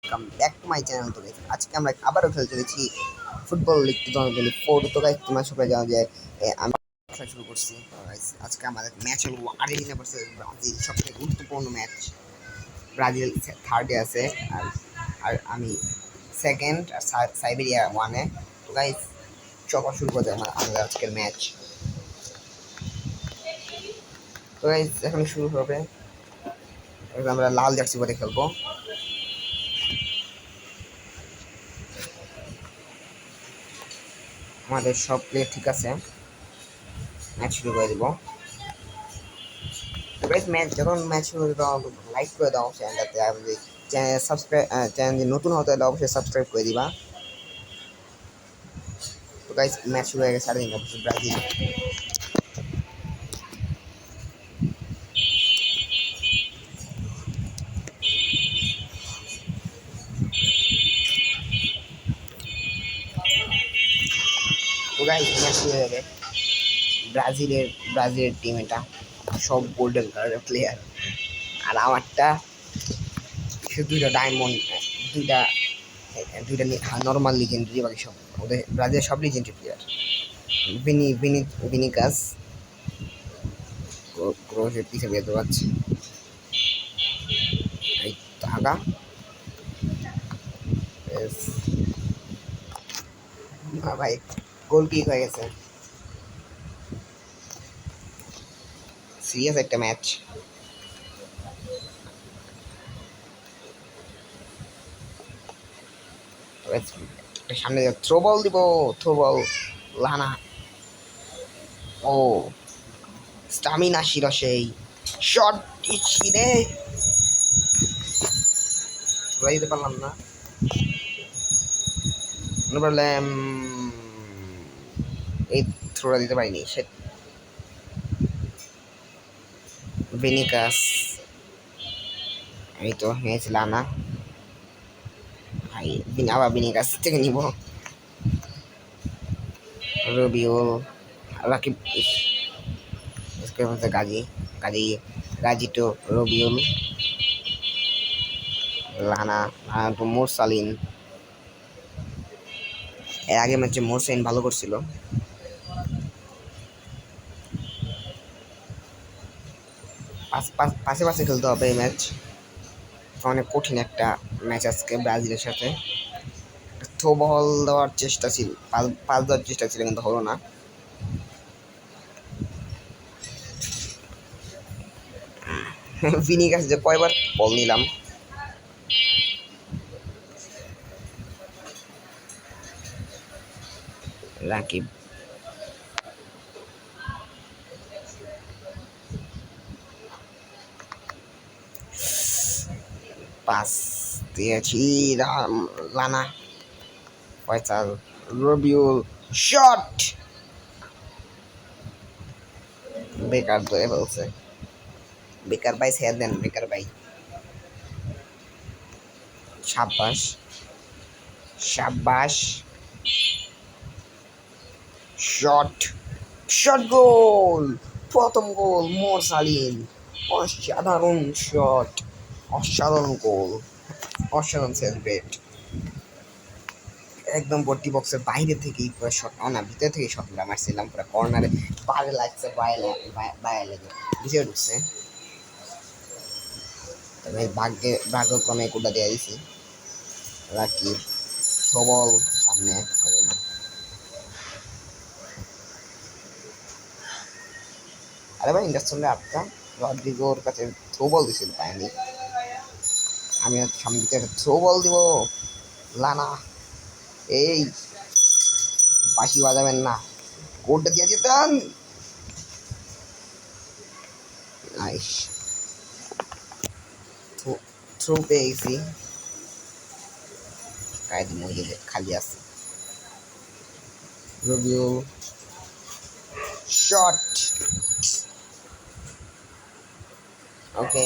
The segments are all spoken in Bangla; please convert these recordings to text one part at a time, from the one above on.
Welcome back to my channel. তো গাইস আজকে আমরা আবারও খেলতে চলেছি ফুটবল লিগ 2024। তো গাইস তোমরা সবাই জানো যে আমি খেলা শুরু করছি। গাইস আজকে আমাদের ম্যাচ হলো আর্জেন্টিনা ভার্সেস ব্রাজিল, সবথেকে গুরুত্বপূর্ণ ম্যাচ। ব্রাজিল থার্ডে আছে আর আর আমি সেকেন্ড, আর সাইবেরিয়া ওয়ানে। তো গাইস চলো শুরু করতে আমাদের আজকের ম্যাচ। তো গাইস এখন শুরু হবে। আমরা লাল জার্সি পরে খেলবো। আমাদের সব প্লেয়ার ঠিক আছে, ম্যাচ শুরু করে দেবো। তো গাইস যখন ম্যাচ শুরু করে দাও, লাইক করে দাও চ্যানেলটাতে, আর যদি চ্যানেল যদি নতুন হতে তাহলে অবশ্যই সাবস্ক্রাইব করে দিবা। তো গাইস ম্যাচ শুরু হয়ে গেছে আর্জেন্টিনা ভার্সেস ব্রাজিল। তো গাইস ম্যাচ শুরু হয়ে গেছে। ব্রাজিলের টিম এটা, সব গোল্ডেন কালারের প্লেয়ার, আর আমারটা শুধু দুইটা ডায়মন্ড, দুইটা দুইটা নর্মাল লিজেন্ডারি, বাকি সব ওদের ব্রাজিলের সব লিজেন্ডারি প্লেয়ার। ভিনিকাস ক্রোজের পিছিয়ে বেরোতে পারছে, এই টাকা ভাই গোল কিক হয়ে গেছে। সিরিয়াস একটা ম্যাচ। সামনে থ্রো বল দিব, থ্রো বল লানা। ও স্টামিনা ছিল সেই, শট ছিঁড়ে ধরে দিতে পারলাম না। বললাম এই থ্রোটা দিতে পারিনি। সে ভিনিকাস, এই তো নিয়েছিল না ভাই, আবার ভিনিকাস থেকে নিব। রবিউল, রাকিব, গাজী গাজী গাজী টু রবিউল, লানা টু মোরসালিন। এর আগে ম্যাচে মোরসালিন ভালো করছিল। পাশে পাশে খেলতে হবে এই ম্যাচ, অনেক কঠিন একটা ম্যাচ আজকে ব্রাজিলের সাথে। থ্রো বল দেওয়ার চেষ্টা ছিল, পাস দেওয়ার চেষ্টা ছিল, কিন্তু হলো না। ভিনিকাস যে কয়বার বল নিলাম। রাকিব, পাস দিয়েছি লানা, ফয়সাল, রবিউল, শট বেকার ধরে ফেলছে। বেকার ভাই ছেড়ে দেন, বেকার ভাই। সাব্বাস সাব্বাস, শট শট, গোল, প্রথম গোল মোরসালিন। অসাধারণ শট, অসাধারণ গোল, অসাধারণ সেলিব্রেট। একদম বডি বক্সের বাইরে থেকেই পুরো শট, না ভিতর থেকেই শট মারছিলাম, পুরো কর্নারে বাইরে লাগছে, বাইরে লেগে ভিতরে ঢুকছে। তবে ভাগ্যক্রমে কোটা দিয়ে দিছি। রাকিব সবল সামনে, আরে ভাই ইন্ডাস্ট্রিয়ালে আটকা। রড্রিগোর কাছে থ্রো বল দিছিল, পায়নি। আমি সামনে দিকে একটা থ্রো বল দিব, লানা এই বাঁশি বাজাবেন না, কোডটা দিয়ে দিতেন। নাইস থ্রো পেয়ে গেছি, কায়দি মহিলে খালি আছে। রবিউল, শট, ওকে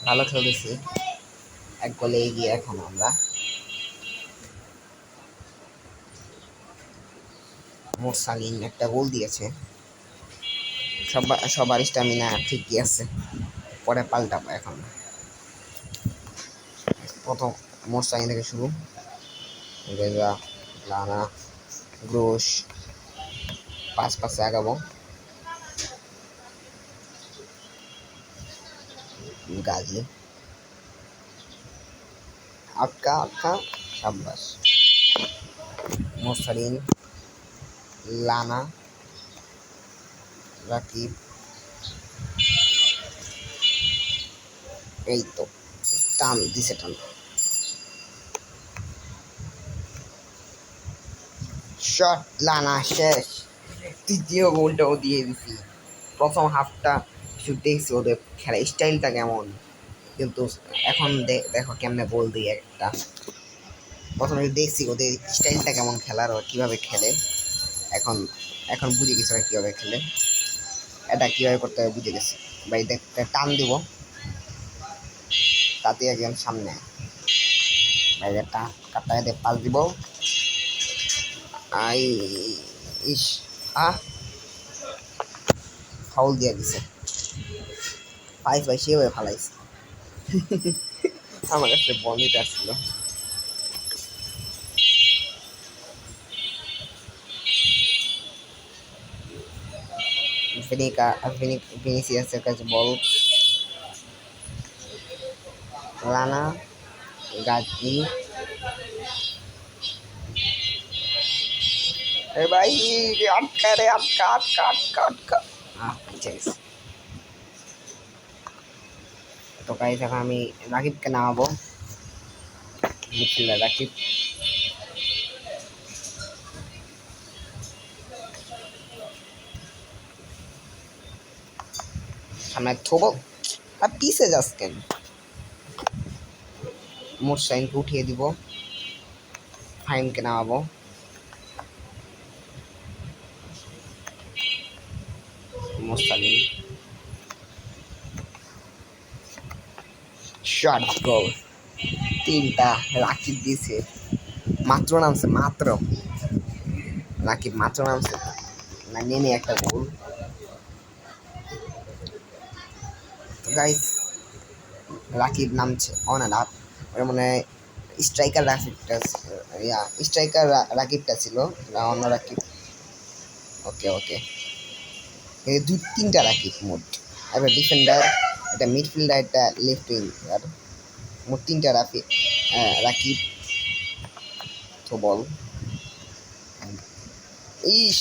ভালো খেলেছি, এক গোলে এগিয়ে এখন আমরা। মোরসালিন একটা গোল দিয়েছে। সবার স্ট্যামিনা ঠিকই আছে, পরে পাল্টাবো এখন। প্রথম মোস্তাইন থেকে শুরু, রেজা, লানা, গ্রোশ, পাশে আগাবো, গাজী, আটকা সাব্বাস, মোস্তারিন, লানা, রাকিব, এই তো টান দিছে টান। শট লানা শেষ, তৃতীয় গোলটাও দিয়ে দিছি। প্রথম হাফটা কিছু দেখছি ওদের খেলা স্টাইলটা কেমন, কিন্তু এখন দেখো কেমনে গোল দিয়ে একটা। প্রথমে দেখছি ওদের স্টাইলটা কেমন খেলার, ও কীভাবে খেলে। এখন এখন বুঝে গেছি ওরা কীভাবে খেলে, এটা কীভাবে করতে হবে বুঝে গেছি। ভাই দেখতে টান দিব, তাতে একজন সামনে বাইরে কাটায় পাস দিব। আই ইস ফাউল দিয়ে দিছে, ভাই সেভাবে ফালাইছে। আমার কাছে বল নিতে আসছিল। ভিনিসিয়াসের কাছে বল, লানা, গাজী, ভাই আটকা রে, আটকা। তো গাইস এখন আমি রাকিবকে নামাবো, মিডফিল্ডার রাকিব। সামনে থবো আর পিছে যাস কেন। মোরসাইনকে উঠিয়ে দিব, ফাহিমকে নামাবো, মোস্তালিম, শট গোল, 3টা রাকিব দিয়েছে। মাত্র নামছে, রাকিব মাত্র নামছে না, নেমে একটা গোল। গাইস রাকিব নামছে অন অ্যান্ড আপ, ওর মানে স্ট্রাইকার রাকিবটা ছিল না, অন্য রাকিব। ওকে এই 2-3টা রাকিব মোট, একটা ডিফেন্ডার, একটা মিডফিল্ডার, একটা লেফট উইঙ্গার, মোট 3টা রাকিব। তো বল ইস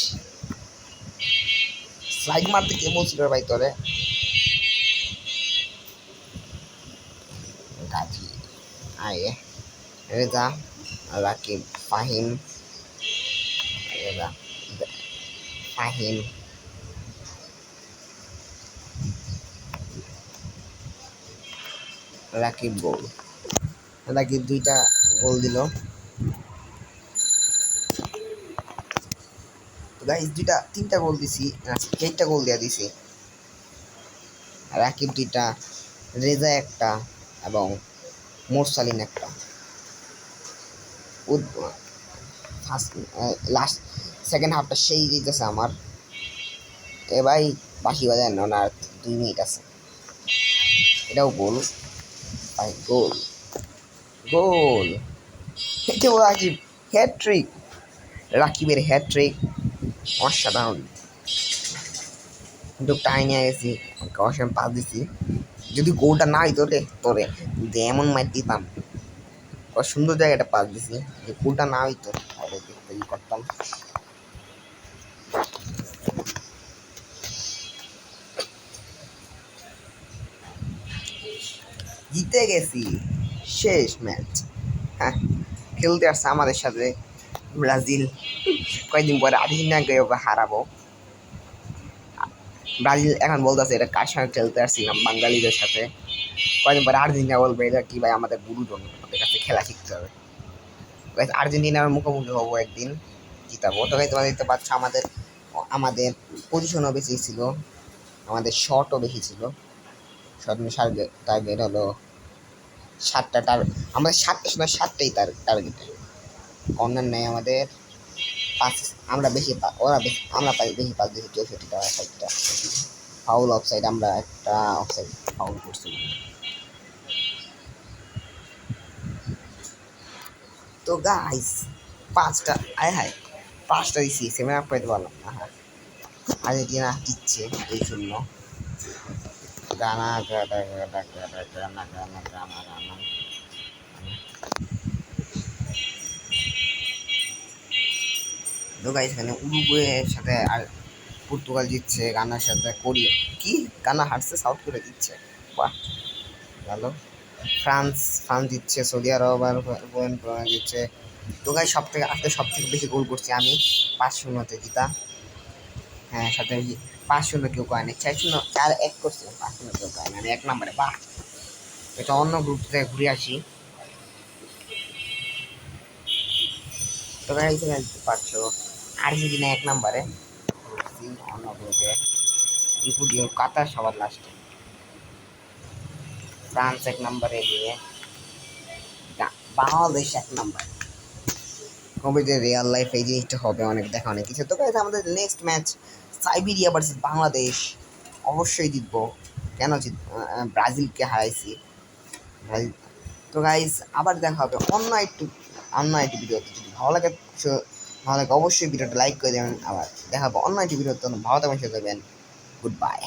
স্লাইড মারতে কে বলছিল ভাই তোরে। গাজী, আয়ে, রেজা, রাকিব, ফাহিম, রেজা, ফাহিম, রাকিব গোল। রাকিব 2টা গোল দিল। গাইস 3টা গোল দিছি, 4টা গোল দেওয়া দিছি। রাকিব 2টা, রেজা 1টা এবং মোরসালিন 1টা। ফার্স্ট লাস্ট সেকেন্ড হাফটা সেই দিতেছে আমার। এ ভাই বাঁশি বাজায় না, আর 2 মিনিট আছে। এটাও গোল, ভাই গোল। এটাও রাকিব, হ্যাট্রিক, রাকিবের হ্যাট্রিক, অসাধারণ। কিন্তু টাই নিয়ে গেছি, অসাধারণ পাস দিছি। যদি গোলটা না হইতো রে তোরে এমন মার দিতাম, সুন্দর জায়গাটা পাস দিছি। যে গোলটা না হইতো তাহলে ই করতাম। জিতে গেছি, শেষ ম্যাচ। হ্যাঁ, খেলতে আসছে আমাদের সাথে ব্রাজিল, কয়েকদিন পরে আর্জেন্টিনাকে হারাবো। ব্রাজিল এখন বলতেছে এটা কার সঙ্গে খেলতে আসছিলাম, বাঙালিদের সাথে। কয়েকদিন পরে আর্জেন্টিনা বলবে এটা কি ভাই আমাদের গুরুজন, আমাদের কাছে খেলা শিখতে হবে। আর্জেন্টিনার মুখোমুখি হবো একদিন, জিতাবো। তবে তোমরা দেখতে পাচ্ছ আমাদের পজিশনও বেশি ছিল, আমাদের শটও বেশি ছিল। শট টার্গেট হলো 7টা, আমাদের 7টাই টার্গেট। কর্নার নেই আমাদের 5, আমরা বেশি আমরা বেশি পাস দিয়েছি, 64টা 60টা। ফাউল অফসাইড, আমরা একটা অফসাইড ফাউল করছি। তো গাইস 5টা, আয় হায় 5টা দিছি, 7 আপ পাইতে পারলাম না। হ্যাঁ, আর্জেন্টিনা জিতছে এই জন্য। গানা গানা গানা গানা গানা গানা গানা গানা। তো গাইস এখানে উরুগুয়ের সাথে আর পর্তুগাল জিতছে, গানার সাথে কোরিয়া, কি গানা হারছে, সাউথ কোরিয়া জিতছে, বাহ ভালো। ফ্রান্স ফ্রান্স জিতছে, সৌদি আরব আর জিতছে। তো গাইস সব থেকে বেশি গোল করছি আমি, 5-0 জিতা। হ্যাঁ সাথে 5-0 কেউ করেনি, 4-0 4-1 করছে, 5-0 কেউ করেনি, আমি 1 নম্বরে, বাহ। এটা অন্য গ্রুপ থেকে ঘুরে আসি। তো গাইস এখানে দেখতে পাচ্ছ আর্জেন্টিনা 1 নম্বরে, অন্য গ্রুপে ইকুয়েডর কাতার সবার লাস্টে, ফ্রান্স 1 নম্বরে দিয়ে বাংলাদেশ 1 নম্বর। কবে যে রিয়েল লাইফ এই জিনিসটা হবে, অনেক দেখা অনেক কিছু। তো গাইস আমাদের next match Siberia versus Bangladesh, অবশ্যই জিতবো। কেন ব্রাজিলকে হারাইছি, ব্রাজিল। তো গাইস আবার দেখা হবে অন্য একটি ভিডিওতে। যদি ভালো লাগে অবশ্যই ভিডিওটা লাইক করে দেবেন। আবার দেখা হবে অন্য একটি ভিডিওতে। ভালো থাকবেন, সুস্থ থাকবেন, গুড বাই।